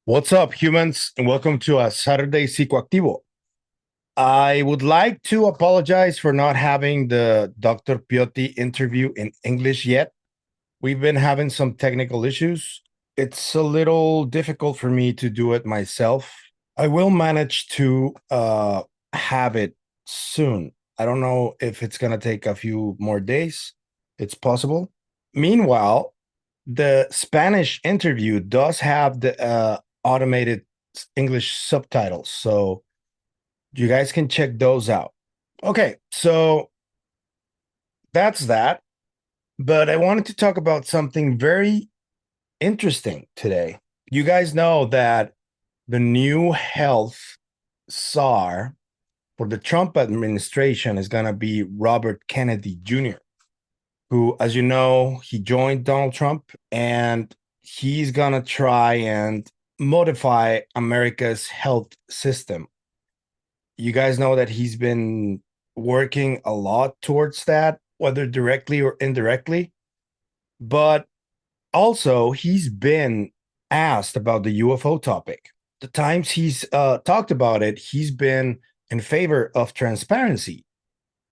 What's up, humans, and welcome to a Saturday Psicoactivo. I would like to apologize for not having the Dr. Piotti interview in English yet. We've been having some technical issues. It's a little difficult for me to do it myself. I will manage to have it soon. I don't know if it's going to take a few more days. It's possible. Meanwhile, the Spanish interview does have the automated English subtitles. So you guys can check those out. Okay, so that's that. But I wanted to talk about something very interesting today. You guys know that the new health czar for the Trump administration is going to be Robert Kennedy Jr., who, as you know, he joined Donald Trump and he's going to try and modify America's health system. You guys know that he's been working a lot towards that, whether directly or indirectly. But also, he's been asked about the UFO topic. The times he's talked about it, he's been in favor of transparency.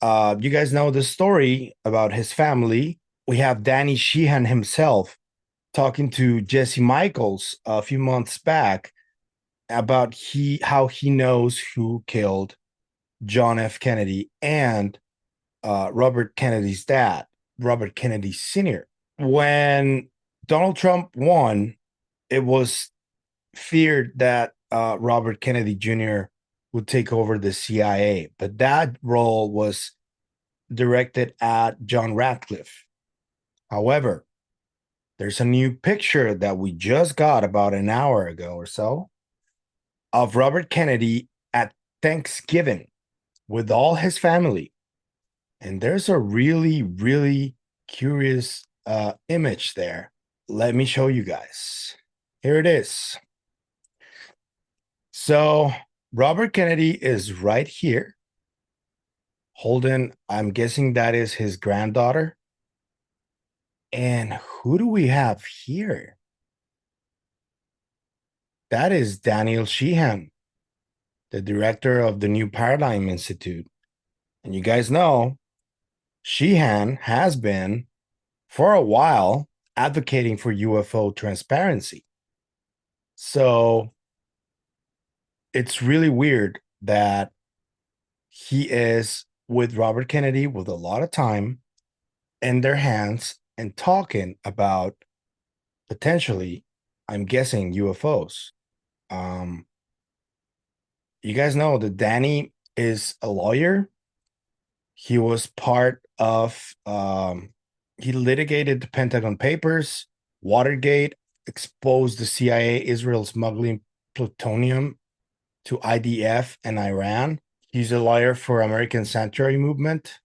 You guys know the story about his family. We have Danny Sheehan himself talking to Jesse Michaels a few months back about how he knows who killed John F. Kennedy and Robert Kennedy's dad, Robert Kennedy Sr. When Donald Trump won, it was feared that Robert Kennedy Jr. would take over the CIA, but that role was directed at John Ratcliffe. However, there's a new picture that we just got about an hour ago or so of Robert Kennedy at Thanksgiving with all his family. And there's a really, really curious image there. Let me show you guys. Here it is. So Robert Kennedy is right here holding, I'm guessing that is his granddaughter. And who do we have here? That is Daniel Sheehan, the director of the New Paradigm Institute. And you guys know Sheehan has been, for a while, advocating for UFO transparency. So it's really weird that he is with Robert Kennedy with a lot of time in their hands and talking about potentially, I'm guessing, UFOs. Um, you guys know that Danny is a lawyer. He was part of, he litigated the Pentagon Papers, Watergate, exposed the CIA, Israel smuggling plutonium to IDF and Iran. He's a lawyer for American Sanctuary Movement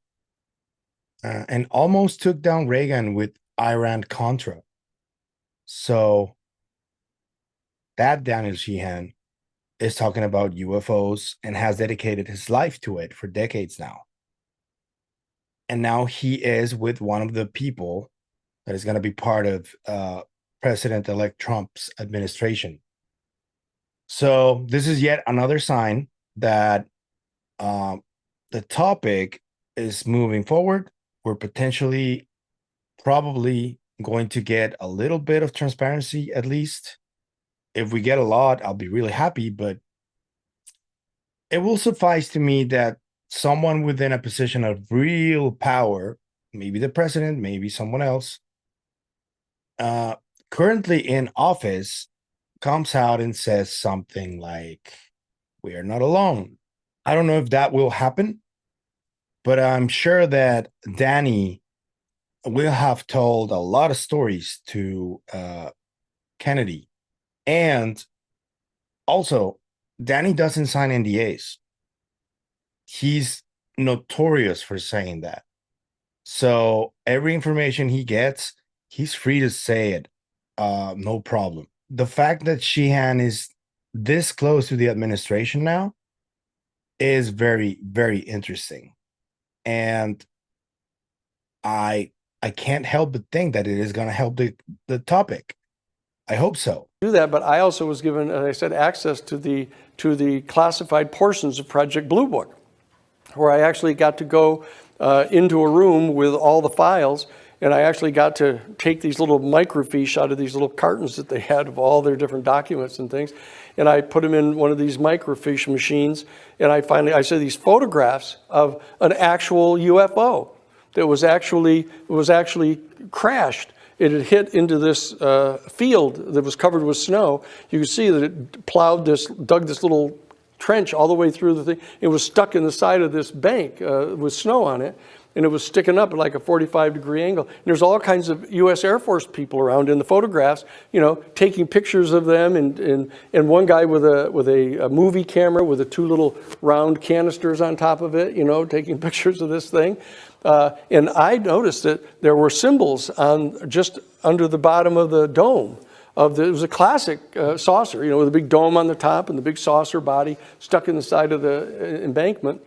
and almost took down Reagan with Iran-Contra. So that Daniel Sheehan is talking about UFOs and has dedicated his life to it for decades now. And now he is with one of the people that is going to be part of President-elect Trump's administration. So this is yet another sign that the topic is moving forward. We're potentially probably going to get a little bit of transparency, at least. If we get a lot, I'll be really happy, but it will suffice to me that someone within a position of real power, maybe the president, maybe someone else, currently in office, comes out and says something like, "We are not alone." I don't know if that will happen, but I'm sure that Danny will have told a lot of stories to Kennedy. And also, Danny doesn't sign NDAs. He's notorious for saying that. So every information he gets, he's free to say it. No problem. The fact that Sheehan is this close to the administration now is very, very interesting. And I can't help but think that it is going to help the topic. I hope so. Do that, but I also was given, as I said, access to the classified portions of Project Blue Book, where I actually got to go into a room with all the files, and I actually got to take these little microfiche out of these little cartons that they had of all their different documents and things, and I put them in one of these microfiche machines, and I saw these photographs of an actual UFO that was actually crashed. It had hit into this field that was covered with snow. You could see that it dug this little trench all the way through the thing. It was stuck in the side of this bank with snow on it, and it was sticking up at like a 45-degree angle. And there's all kinds of U.S. Air Force people around in the photographs, taking pictures of them, and one guy with a movie camera with the two little round canisters on top of it, taking pictures of this thing. And I noticed that there were symbols on just under the bottom of the dome. It was a classic saucer, with a big dome on the top and the big saucer body stuck in the side of the embankment.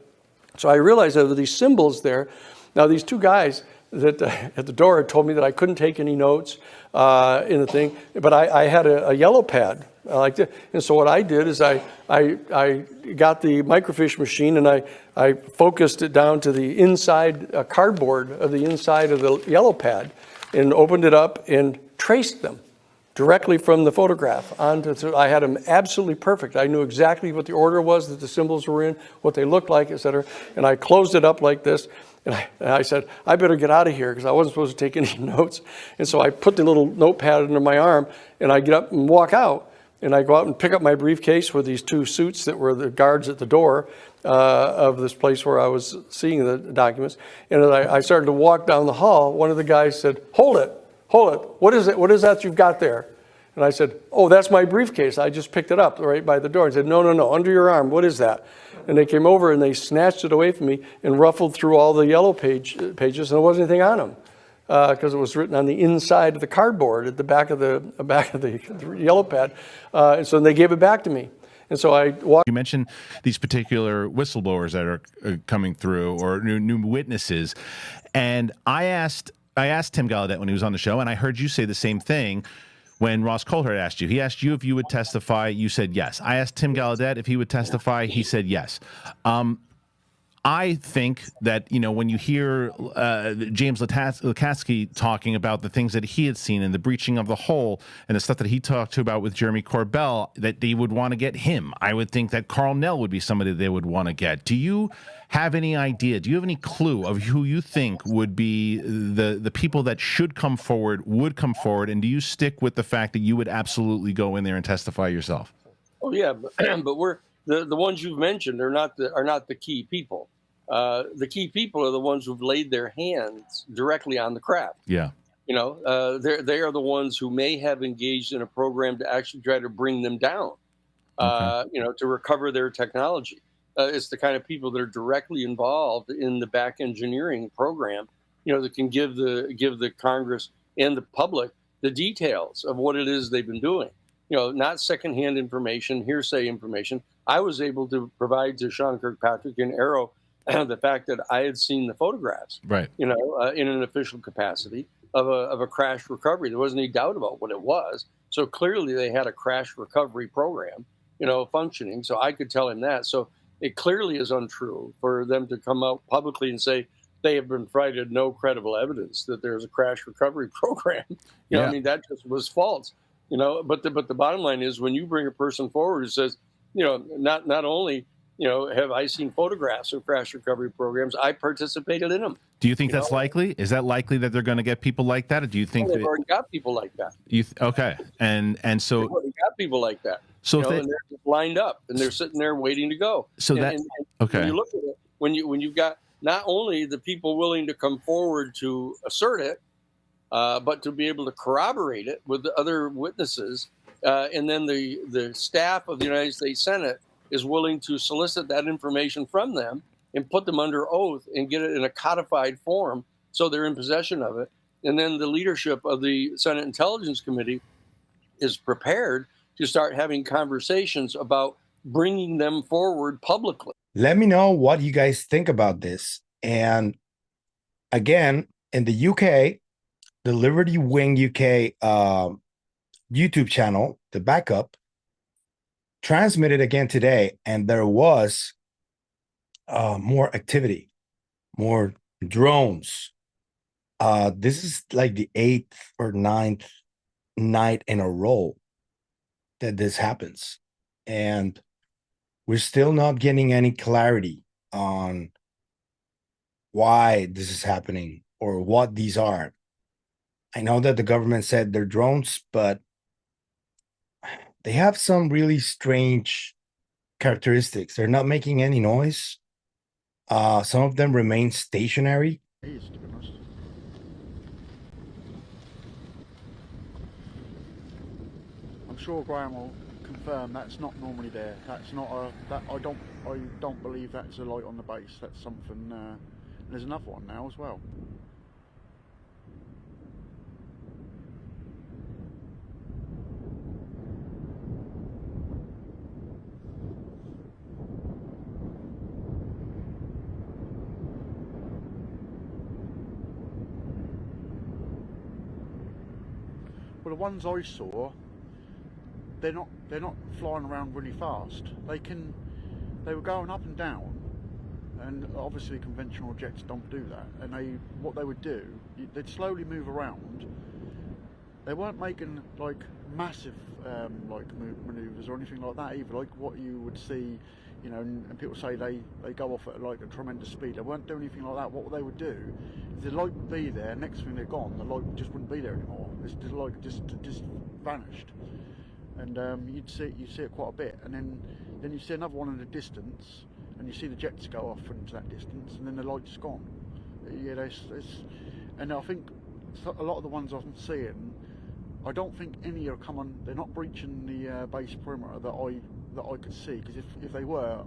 So I realized there were these symbols there. Now, these two guys that at the door had told me that I couldn't take any notes in the thing, but I had a yellow pad like that. And so what I did is I got the microfiche machine, and I focused it down to the inside cardboard of the inside of the yellow pad, and opened it up and traced them directly from the photograph onto. So I had them absolutely perfect. I knew exactly what the order was that the symbols were in, what they looked like, et cetera. And I closed it up like this. And I said, I better get out of here because I wasn't supposed to take any notes. And so I put the little notepad under my arm, and I get up and walk out. And I go out and pick up my briefcase with these two suits that were the guards at the door of this place where I was seeing the documents. And as I started to walk down the hall, one of the guys said, hold it. What is it? What is that you've got there? And I said, oh, that's my briefcase. I just picked it up right by the door. He said, no, under your arm. What is that? And they came over and they snatched it away from me and ruffled through all the yellow pages, and there wasn't anything on them because it was written on the inside of the cardboard at the back of the yellow pad. And so they gave it back to me. And so I walked. You mentioned these particular whistleblowers that are coming through, or new witnesses, and I asked Tim Gallaudet when he was on the show, and I heard you say the same thing when Ross Coulthard asked you. He asked you if you would testify. You said yes. I asked Tim Gallaudet if he would testify. He said yes. I think that, when you hear James Lukatsky talking about the things that he had seen and the breaching of the hole and the stuff that he talked about with Jeremy Corbell, that they would want to get him. I would think that Carl Nell would be somebody they would want to get. Do you have any idea? Do you have any clue of who you think would be the people that would come forward? And do you stick with the fact that you would absolutely go in there and testify yourself? Oh yeah, but we're the ones you've mentioned are not the key people. The key people are the ones who've laid their hands directly on the craft. Yeah. They are the ones who may have engaged in a program to actually try to bring them down, to recover their technology. It's the kind of people that are directly involved in the back engineering program, that can give the Congress and the public the details of what it is they've been doing. Not secondhand information, hearsay information. I was able to provide to Sean Kirkpatrick and Arrow the fact that I had seen the photographs, right? In an official capacity of a crash recovery. There wasn't any doubt about what it was. So clearly they had a crash recovery program, functioning. So I could tell him that. So it clearly is untrue for them to come out publicly and say they have been provided no credible evidence that there's a crash recovery program. I mean, that just was false. But the bottom line is, when you bring a person forward who says, not only have I seen photographs of crash recovery programs, I participated in them. Do you think that's likely? Is that likely that they're going to get people like that? Or do you think they've already got people like that? Okay, and so they've already got people like that. So and they're lined up and they're sitting there waiting to go. So okay. When you look at it, when you've got not only the people willing to come forward to assert it, but to be able to corroborate it with the other witnesses, and then the staff of the United States Senate is willing to solicit that information from them and put them under oath and get it in a codified form so they're in possession of it. And then the leadership of the Senate Intelligence Committee is prepared to start having conversations about bringing them forward publicly. Let me know what you guys think about this. And again, in the UK, the Liberty Wing UK YouTube channel, the backup, transmitted again today, and there was more activity, more drones. This is like the 8th or 9th night in a row that this happens, and we're still not getting any clarity on why this is happening or what these are. I know that the government said they're drones, but they have some really strange characteristics. They're not making any noise. Some of them remain stationary. It is, to be honest. I'm sure Graham will confirm that's not normally there. That's not a. That I don't believe that's a light on the base. That's something. There's another one now as well. Well, the ones I saw, they're not flying around really fast. They were going up and down, and obviously conventional jets don't do that. And what they would do, they'd slowly move around. They weren't making like massive maneuvers or anything like that either, like what you would see, you know. And people say they go off at like a tremendous speed. They weren't doing anything like that. What they would do, the light would be there. Next thing they're gone, the light just wouldn't be there anymore. It's just like just vanished. And you see it quite a bit, and then you see another one in the distance, and you see the jets go off into that distance, and then the light's gone. Yeah, and I think a lot of the ones I'm seeing, I don't think any are coming. They're not breaching the base perimeter that I could see, because if they were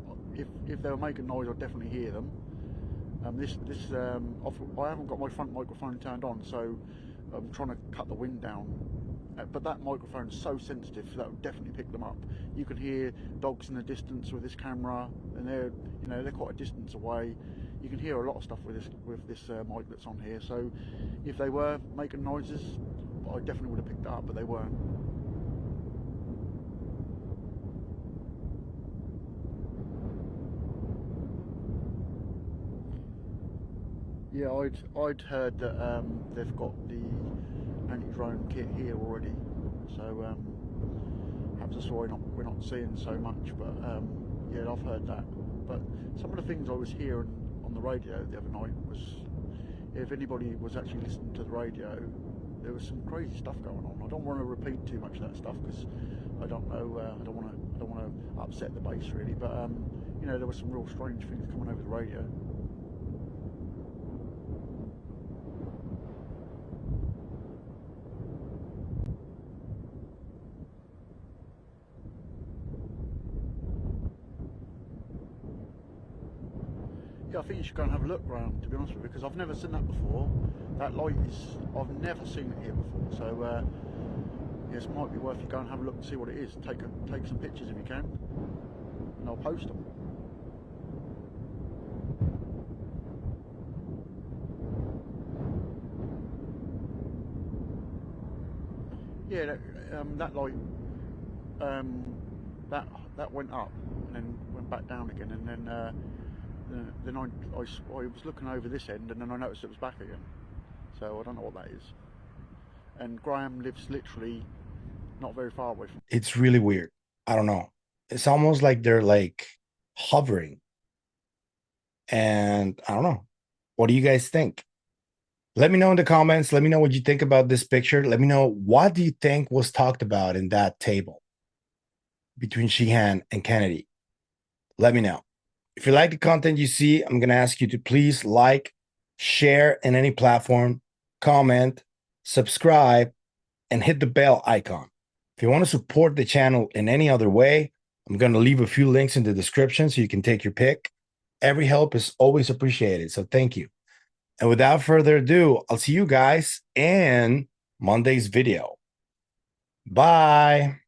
making noise, I'd definitely hear them. I haven't got my front microphone turned on, so I'm trying to cut the wind down. But that microphone is so sensitive that would definitely pick them up. You can hear dogs in the distance with this camera, and they're quite a distance away. You can hear a lot of stuff with this mic that's on here. So if they were making noises, I definitely would have picked it up, but they weren't. Yeah, I'd heard that they've got the anti-drone kit here already, so perhaps that's why we're not seeing so much. But yeah, I've heard that. But some of the things I was hearing on the radio the other night was, if anybody was actually listening to the radio, there was some crazy stuff going on. I don't want to repeat too much of that stuff because I don't know. I don't want to upset the base really. But you know, there were some real strange things coming over the radio. I think you should go and have a look around, to be honest with you, because I've never seen that before. That light I've never seen it here before. So yes, it might be worth you go and have a look and see what it is. Take some pictures if you can, and I'll post them. Yeah, that light, that went up and then went back down again, and then I was looking over this end, and then I noticed it was back again. So I don't know what that is. And Graham lives literally not very far away from. It's really weird. I don't know. It's almost like they're like hovering. And I don't know. What do you guys think? Let me know in the comments. Let me know what you think about this picture. Let me know, what do you think was talked about in that table between Sheehan and Kennedy? Let me know. If you like the content you see, I'm going to ask you to please like, share in any platform, comment, subscribe, and hit the bell icon. If you want to support the channel in any other way, I'm going to leave a few links in the description so you can take your pick. Every help is always appreciated, so thank you. And without further ado, I'll see you guys in Monday's video. Bye.